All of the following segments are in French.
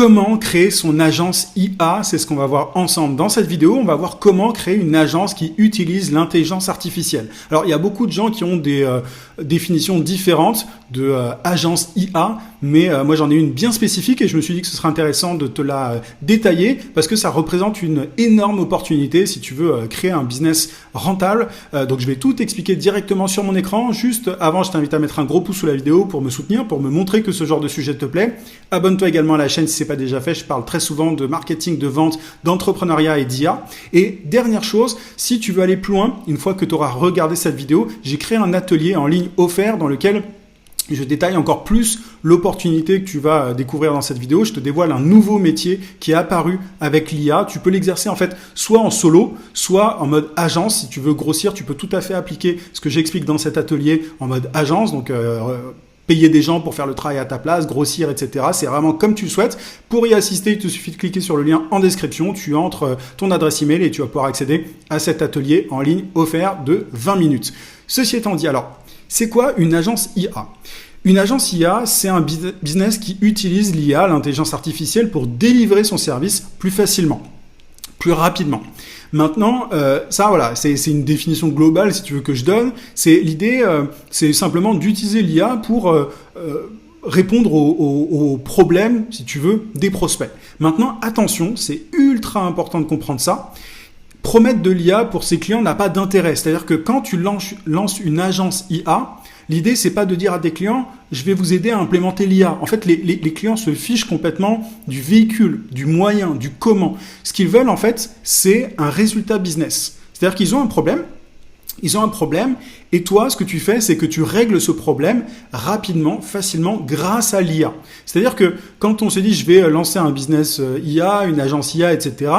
Comment créer son agence IA, c'est ce qu'on va voir ensemble dans cette vidéo. On va voir comment créer une agence qui utilise l'intelligence artificielle. Alors, il y a beaucoup de gens qui ont des définitions différentes de agence IA, mais moi j'en ai une bien spécifique et je me suis dit que ce serait intéressant de te la détailler parce que ça représente une énorme opportunité si tu veux créer un business rentable. Donc, je vais tout expliquer directement sur mon écran. Juste avant, je t'invite à mettre un gros pouce sous la vidéo pour me soutenir, pour me montrer que ce genre de sujet te plaît. Abonne-toi également à la chaîne si c'est pas déjà fait. Je parle très souvent de marketing, de vente, d'entrepreneuriat et d'IA. Et dernière chose, si tu veux aller plus loin, une fois que tu auras regardé cette vidéo, j'ai créé un atelier en ligne offert dans lequel je détaille encore plus l'opportunité que tu vas découvrir dans cette vidéo. Je te dévoile un nouveau métier qui est apparu avec l'IA. Tu peux l'exercer en fait soit en solo, soit en mode agence. Si tu veux grossir, tu peux tout à fait appliquer ce que j'explique dans cet atelier en mode agence. Donc, payer des gens pour faire le travail à ta place, grossir, etc. C'est vraiment comme tu le souhaites. Pour y assister, il te suffit de cliquer sur le lien en description. Tu entres ton adresse email et tu vas pouvoir accéder à cet atelier en ligne offert de 20 minutes. Ceci étant dit, alors, c'est quoi une agence IA ? Une agence IA, c'est un business qui utilise l'IA, l'intelligence artificielle, pour délivrer son service plus facilement, plus rapidement. Maintenant, ça, voilà, c'est une définition globale, si tu veux, que je donne. C'est l'idée, c'est simplement d'utiliser l'IA pour répondre aux problèmes, si tu veux, des prospects. Maintenant, attention, c'est ultra important de comprendre ça. Promettre de l'IA pour ses clients n'a pas d'intérêt. C'est-à-dire que quand tu lances une agence IA, l'idée, c'est pas de dire à tes clients, je vais vous aider à implémenter l'IA. En fait, les clients se fichent complètement du véhicule, du moyen, du comment. Ce qu'ils veulent, en fait, c'est un résultat business. C'est-à-dire qu'ils ont un problème. Et toi, ce que tu fais, c'est que tu règles ce problème rapidement, facilement, grâce à l'IA. C'est-à-dire que quand on se dit, je vais lancer un business IA, une agence IA, etc.,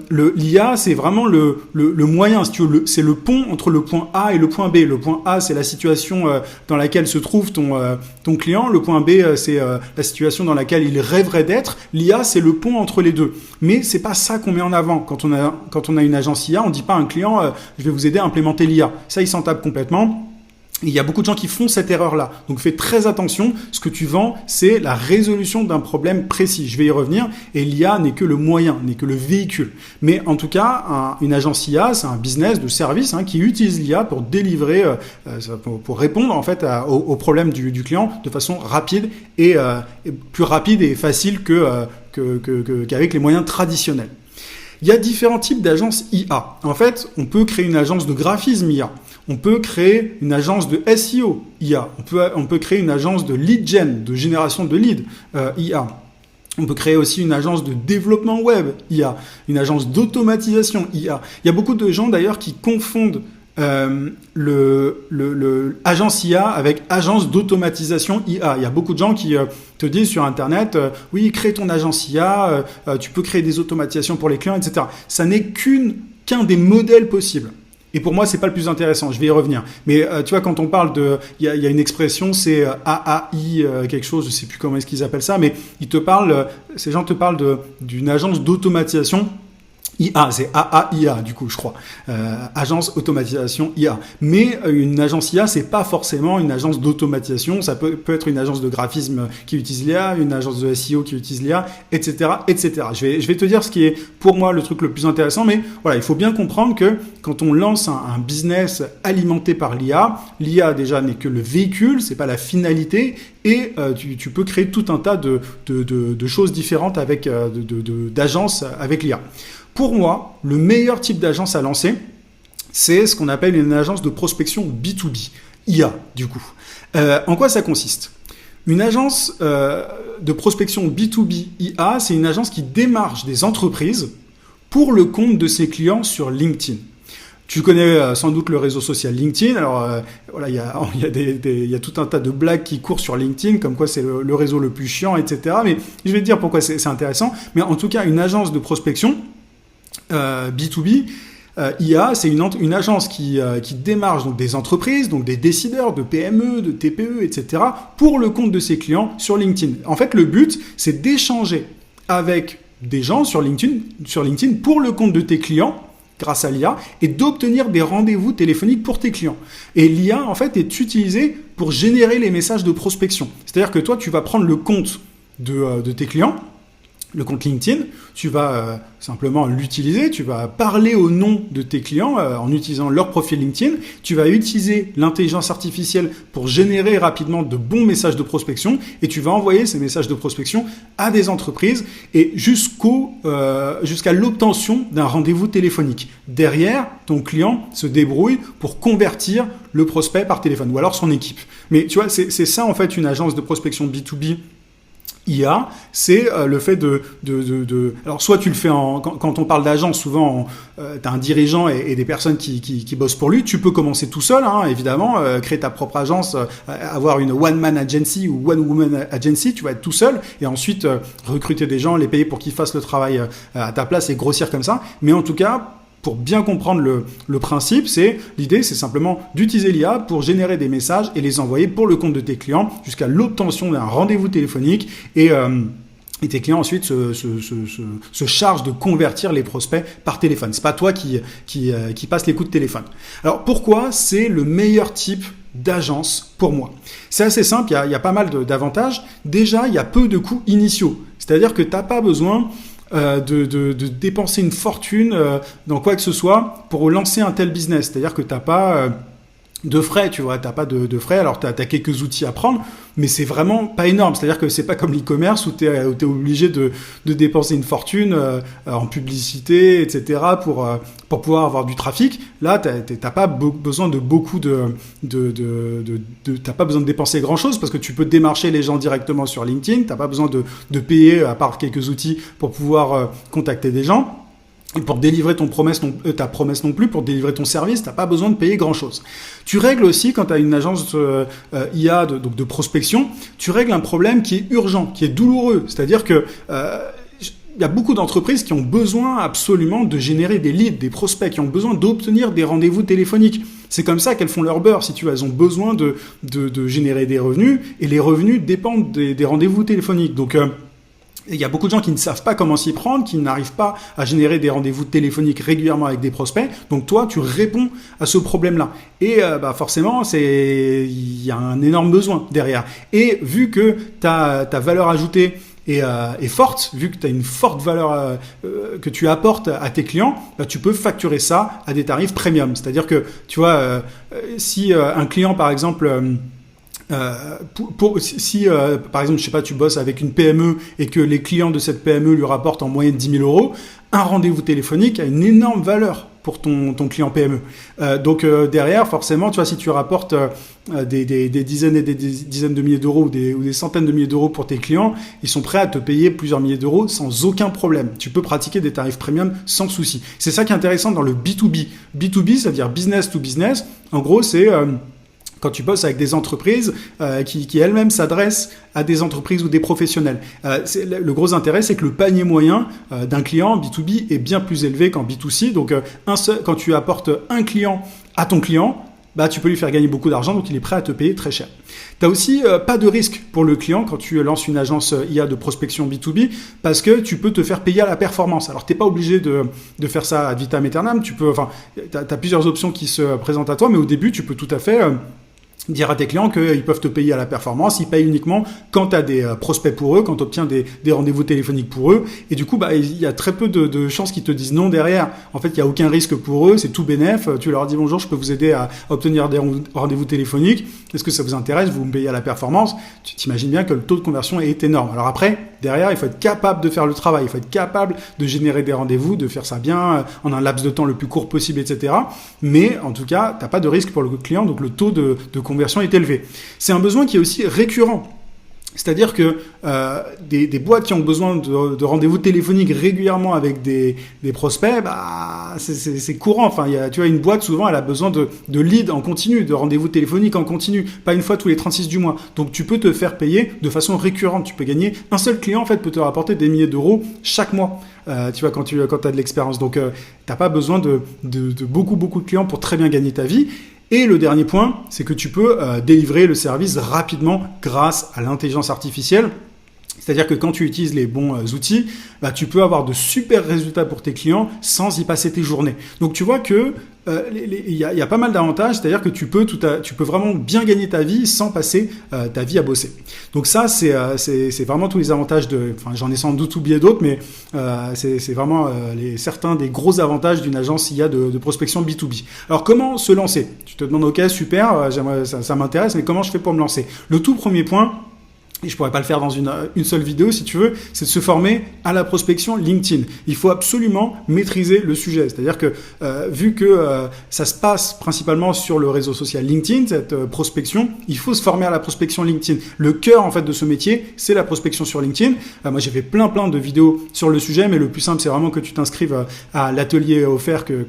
l'IA, c'est vraiment le moyen, si tu veux, c'est le pont entre le point A et le point B. Le point A, c'est la situation dans laquelle se trouve ton client. Le point B, c'est la situation dans laquelle il rêverait d'être. L'IA, c'est le pont entre les deux. Mais c'est pas ça qu'on met en avant. Quand on a une agence IA, on dit pas à un client, je vais vous aider à implémenter l'IA. Ça, il s'en tape complètement. Il y a beaucoup de gens qui font cette erreur-là. Donc, fais très attention. Ce que tu vends, c'est la résolution d'un problème précis. Je vais y revenir. Et l'IA n'est que le moyen, n'est que le véhicule. Mais en tout cas, une agence IA, c'est un business de service qui utilise l'IA pour délivrer, pour répondre en fait aux problèmes du client de façon rapide et plus rapide et facile qu'avec les moyens traditionnels. Il y a différents types d'agences IA. En fait, on peut créer une agence de graphisme IA. On peut créer une agence de SEO IA. On peut créer une agence de lead gen, de génération de leads IA. On peut créer aussi une agence de développement web IA, une agence d'automatisation IA. Il y a beaucoup de gens d'ailleurs qui confondent agence IA avec agence d'automatisation IA. Il y a beaucoup de gens qui te disent sur Internet, oui, crée ton agence IA, tu peux créer des automatisations pour les clients, etc. Ça n'est qu'un des modèles possibles. Et pour moi, c'est pas le plus intéressant. Je vais y revenir. Mais tu vois, quand on parle il y a une expression, c'est AAI quelque chose. Je sais plus comment est-ce qu'ils appellent ça, mais ces gens te parlent d'une agence d'automatisation. IA, c'est AAIA du coup, je crois. Agence automatisation IA. Mais une agence IA, c'est pas forcément une agence d'automatisation. Ça peut être une agence de graphisme qui utilise l'IA, une agence de SEO qui utilise l'IA, etc., etc. Je vais te dire ce qui est pour moi le truc le plus intéressant, mais voilà, il faut bien comprendre que quand on lance un business alimenté par l'IA, l'IA déjà n'est que le véhicule, c'est pas la finalité, et tu peux créer tout un tas de choses différentes avec d'agences avec l'IA. Pour moi, le meilleur type d'agence à lancer, c'est ce qu'on appelle une agence de prospection B2B, IA du coup. En quoi ça consiste ? Une agence de prospection B2B IA, c'est une agence qui démarche des entreprises pour le compte de ses clients sur LinkedIn. Tu connais sans doute le réseau social LinkedIn. Alors voilà, il y a tout un tas de blagues qui courent sur LinkedIn, comme quoi c'est le réseau le plus chiant, etc. Mais je vais te dire pourquoi c'est intéressant. Mais en tout cas, une agence de prospection B2B, IA, c'est une agence qui démarche donc des entreprises, donc des décideurs de PME, de TPE, etc. pour le compte de ses clients sur LinkedIn. En fait, le but, c'est d'échanger avec des gens sur LinkedIn pour le compte de tes clients grâce à l'IA et d'obtenir des rendez-vous téléphoniques pour tes clients. Et l'IA, en fait, est utilisée pour générer les messages de prospection. C'est-à-dire que toi, tu vas prendre le compte de tes clients le compte LinkedIn, tu vas simplement l'utiliser, tu vas parler au nom de tes clients en utilisant leur profil LinkedIn, tu vas utiliser l'intelligence artificielle pour générer rapidement de bons messages de prospection et tu vas envoyer ces messages de prospection à des entreprises et jusqu'à l'obtention d'un rendez-vous téléphonique. Derrière, ton client se débrouille pour convertir le prospect par téléphone ou alors son équipe. Mais tu vois, c'est ça en fait une agence de prospection B2B IA, c'est le fait alors soit tu le fais quand on parle d'agence, souvent tu as un dirigeant et des personnes qui bossent pour lui. Tu peux commencer tout seul, évidemment, créer ta propre agence, avoir une one-man agency ou one-woman agency, tu vas être tout seul et ensuite recruter des gens, les payer pour qu'ils fassent le travail à ta place et grossir comme ça. Mais en tout cas, pour bien comprendre le principe, l'idée, c'est simplement d'utiliser l'IA pour générer des messages et les envoyer pour le compte de tes clients jusqu'à l'obtention d'un rendez-vous téléphonique et tes clients ensuite se chargent de convertir les prospects par téléphone. C'est pas toi qui passe les coups de téléphone. Alors pourquoi c'est le meilleur type d'agence pour moi? C'est assez simple, il y a pas mal d'avantages. Déjà, il y a peu de coûts initiaux. C'est-à-dire que tu n'as pas besoin de dépenser une fortune dans quoi que ce soit pour lancer un tel business. C'est-à-dire que tu n'as pas de frais, tu vois, t'as pas de frais, alors t'as quelques outils à prendre, mais c'est vraiment pas énorme. C'est-à-dire que c'est pas comme l'e-commerce où t'es obligé de dépenser une fortune en publicité, etc. pour pouvoir avoir du trafic. Là, t'as pas besoin de beaucoup t'as pas besoin de dépenser grand-chose parce que tu peux démarcher les gens directement sur LinkedIn. T'as pas besoin de payer à part quelques outils pour pouvoir contacter des gens. Et pour délivrer ta promesse non plus, pour délivrer ton service, t'as pas besoin de payer grand-chose. Tu règles aussi, quand tu as une agence IA de prospection, tu règles un problème qui est urgent, qui est douloureux. C'est-à-dire que il y a beaucoup d'entreprises qui ont besoin absolument de générer des leads, des prospects, qui ont besoin d'obtenir des rendez-vous téléphoniques. C'est comme ça qu'elles font leur beurre, si tu veux. Elles ont besoin de générer des revenus, et les revenus dépendent des rendez-vous téléphoniques. Donc, il y a beaucoup de gens qui ne savent pas comment s'y prendre, qui n'arrivent pas à générer des rendez-vous téléphoniques régulièrement avec des prospects. Donc toi, tu réponds à ce problème-là. Et forcément, il y a un énorme besoin derrière. Et vu que ta valeur ajoutée est forte, vu que tu as une forte valeur que tu apportes à tes clients, tu peux facturer ça à des tarifs premium. C'est-à-dire que, tu vois, si un client, par exemple... si par exemple, je sais pas, tu bosses avec une PME et que les clients de cette PME lui rapportent en moyenne 10 000 €, un rendez-vous téléphonique a une énorme valeur pour ton client PME. Donc derrière, forcément, tu vois, si tu rapportes des dizaines et des dizaines de milliers d'euros ou des centaines de milliers d'euros pour tes clients, ils sont prêts à te payer plusieurs milliers d'euros sans aucun problème. Tu peux pratiquer des tarifs premium sans souci. C'est ça qui est intéressant dans le B2B. B2B, ça veut dire business to business. En gros, c'est... quand tu bosses avec des entreprises qui elles-mêmes s'adressent à des entreprises ou des professionnels. Le gros intérêt, c'est que le panier moyen d'un client B2B est bien plus élevé qu'en B2C. Donc, quand tu apportes un client à ton client, tu peux lui faire gagner beaucoup d'argent, donc il est prêt à te payer très cher. Tu n'as aussi pas de risque pour le client quand tu lances une agence IA de prospection B2B parce que tu peux te faire payer à la performance. Alors, tu n'es pas obligé de faire ça ad vitam aeternam. Tu as plusieurs options qui se présentent à toi, mais au début, tu peux tout à fait... dire à tes clients qu'ils peuvent te payer à la performance, ils payent uniquement quand tu as des prospects pour eux, quand tu obtiens des rendez-vous téléphoniques pour eux. Et du coup, il y a très peu de chances qu'ils te disent non derrière. En fait, il n'y a aucun risque pour eux, c'est tout bénef. Tu leur dis bonjour, je peux vous aider à obtenir des rendez-vous téléphoniques. Est-ce que ça vous intéresse? Vous me payez à la performance. Tu t'imagines bien que le taux de conversion est énorme. Alors après, derrière, il faut être capable de faire le travail. Il faut être capable de générer des rendez-vous, de faire ça bien, en un laps de temps le plus court possible, etc. Mais en tout cas, tu n'as pas de risque pour le client, donc le taux de conversion est élevé. C'est un besoin qui est aussi récurrent. C'est-à-dire que des boîtes qui ont besoin de rendez-vous téléphoniques régulièrement avec des prospects, c'est courant. Enfin, tu vois, une boîte, souvent, elle a besoin de leads en continu, de rendez-vous téléphoniques en continu, pas une fois tous les 36 du mois. Donc, tu peux te faire payer de façon récurrente. Tu peux gagner. Un seul client, en fait, peut te rapporter des milliers d'euros chaque mois. Tu vois, quand tu as de l'expérience. Donc, t'as pas besoin de beaucoup de clients pour très bien gagner ta vie. Et le dernier point, c'est que tu peux délivrer le service rapidement grâce à l'intelligence artificielle. C'est-à-dire que quand tu utilises les bons outils, tu peux avoir de super résultats pour tes clients sans y passer tes journées. Donc tu vois que il y a pas mal d'avantages, c'est-à-dire que tu peux vraiment bien gagner ta vie sans passer ta vie à bosser. Donc ça, c'est vraiment tous les avantages enfin, j'en ai sans doute oublié d'autres, mais c'est vraiment certains des gros avantages d'une agence IA de prospection B2B. Alors, comment se lancer? Tu te demandes, ok, super, ça m'intéresse, mais comment je fais pour me lancer? Le tout premier point, et je pourrais pas le faire dans une seule vidéo si tu veux, c'est de se former à la prospection LinkedIn. Il faut absolument maîtriser le sujet. C'est-à-dire que vu que ça se passe principalement sur le réseau social LinkedIn, cette prospection, il faut se former à la prospection LinkedIn. Le cœur en fait de ce métier, c'est la prospection sur LinkedIn. Moi j'ai fait plein de vidéos sur le sujet, mais le plus simple c'est vraiment que tu t'inscrives à l'atelier offert que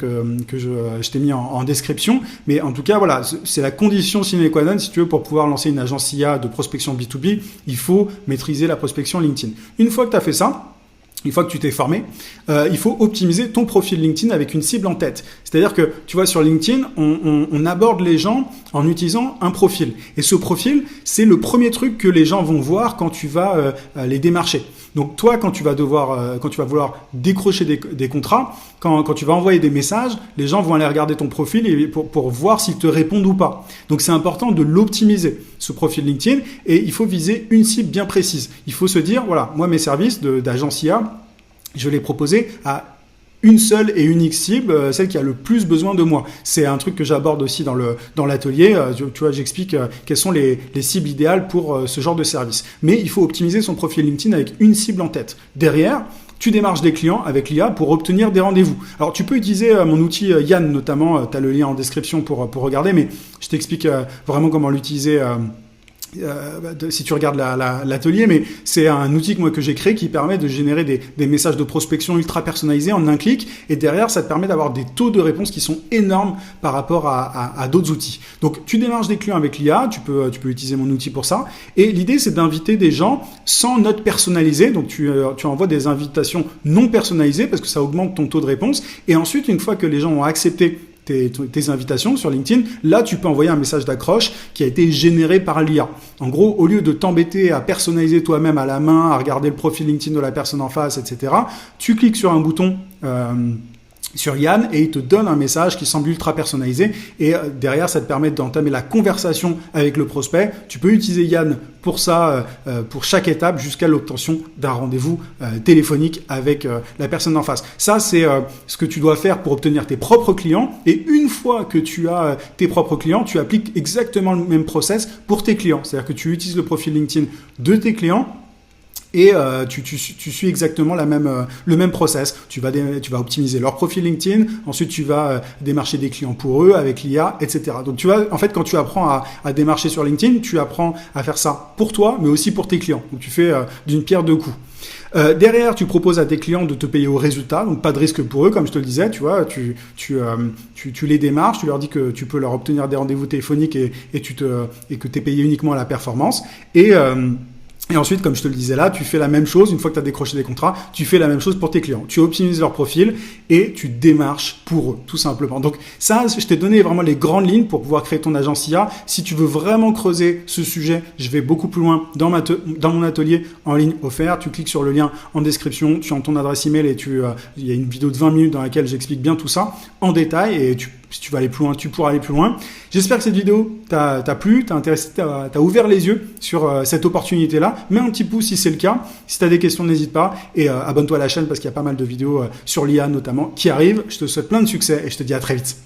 je t'ai mis en description. Mais en tout cas voilà, c'est la condition sine qua non si tu veux pour pouvoir lancer une agence IA de prospection B2B. Il faut maîtriser la prospection LinkedIn. Une fois que tu as fait ça, une fois que tu t'es formé, il faut optimiser ton profil LinkedIn avec une cible en tête. C'est-à-dire que, tu vois, sur LinkedIn, on aborde les gens en utilisant un profil. Et ce profil, c'est le premier truc que les gens vont voir quand tu vas les démarcher. Donc toi, quand tu vas vouloir décrocher des contrats, quand tu vas envoyer des messages, les gens vont aller regarder ton profil pour voir s'ils te répondent ou pas. Donc c'est important de l'optimiser, ce profil LinkedIn, et il faut viser une cible bien précise. Il faut se dire, voilà, moi mes services d'agence IA, je vais les proposer à une seule et unique cible, celle qui a le plus besoin de moi. C'est un truc que j'aborde aussi dans l'atelier. Tu vois, j'explique quelles sont les cibles idéales pour ce genre de service. Mais il faut optimiser son profil LinkedIn avec une cible en tête. Derrière, tu démarches des clients avec l'IA pour obtenir des rendez-vous. Alors, tu peux utiliser mon outil Yann, notamment. Tu as le lien en description pour regarder, mais je t'explique vraiment comment l'utiliser si tu regardes l'atelier, mais c'est un outil que j'ai créé qui permet de générer des messages de prospection ultra personnalisés en un clic, et derrière ça te permet d'avoir des taux de réponse qui sont énormes par rapport à d'autres outils. Donc tu démarches des clients avec l'IA, tu peux utiliser mon outil pour ça, et l'idée c'est d'inviter des gens sans note personnalisée. Donc tu envoies des invitations non personnalisées parce que ça augmente ton taux de réponse, et ensuite une fois que les gens ont accepté tes invitations sur LinkedIn, là tu peux envoyer un message d'accroche qui a été généré par l'IA. En gros, au lieu de t'embêter à personnaliser toi-même à la main, à regarder le profil LinkedIn de la personne en face, etc., tu cliques sur un bouton sur Yann et il te donne un message qui semble ultra personnalisé, et derrière ça te permet d'entamer la conversation avec le prospect. Tu peux utiliser Yann pour ça, pour chaque étape jusqu'à l'obtention d'un rendez-vous téléphonique avec la personne en face. Ça c'est ce que tu dois faire pour obtenir tes propres clients, et une fois que tu as tes propres clients, tu appliques exactement le même process pour tes clients. C'est-à-dire que tu utilises le profil LinkedIn de tes clients et tu suis exactement le même process. Tu vas optimiser leur profil LinkedIn, ensuite tu vas démarcher des clients pour eux avec l'IA, etc. Donc tu vois, en fait, quand tu apprends à démarcher sur LinkedIn, tu apprends à faire ça pour toi, mais aussi pour tes clients. Donc tu fais d'une pierre deux coups. Derrière, tu proposes à tes clients de te payer au résultat, donc pas de risque pour eux, comme je te le disais. Tu vois, tu les démarches, tu leur dis que tu peux leur obtenir des rendez-vous téléphoniques et que tu es payé uniquement à la performance. Et ensuite, comme je te le disais là, tu fais la même chose. Une fois que tu as décroché des contrats, tu fais la même chose pour tes clients. Tu optimises leur profil et tu démarches pour eux, tout simplement. Donc ça, je t'ai donné vraiment les grandes lignes pour pouvoir créer ton agence IA. Si tu veux vraiment creuser ce sujet, je vais beaucoup plus loin dans mon atelier en ligne offert. Tu cliques sur le lien en description, tu as ton adresse email et il y a une vidéo de 20 minutes dans laquelle j'explique bien tout ça en détail, et si tu veux aller plus loin, tu pourras aller plus loin. J'espère que cette vidéo t'a plu, t'a intéressé, t'a ouvert les yeux sur cette opportunité-là. Mets un petit pouce si c'est le cas. Si tu as des questions, n'hésite pas. Et abonne-toi à la chaîne parce qu'il y a pas mal de vidéos sur l'IA notamment qui arrivent. Je te souhaite plein de succès et je te dis à très vite.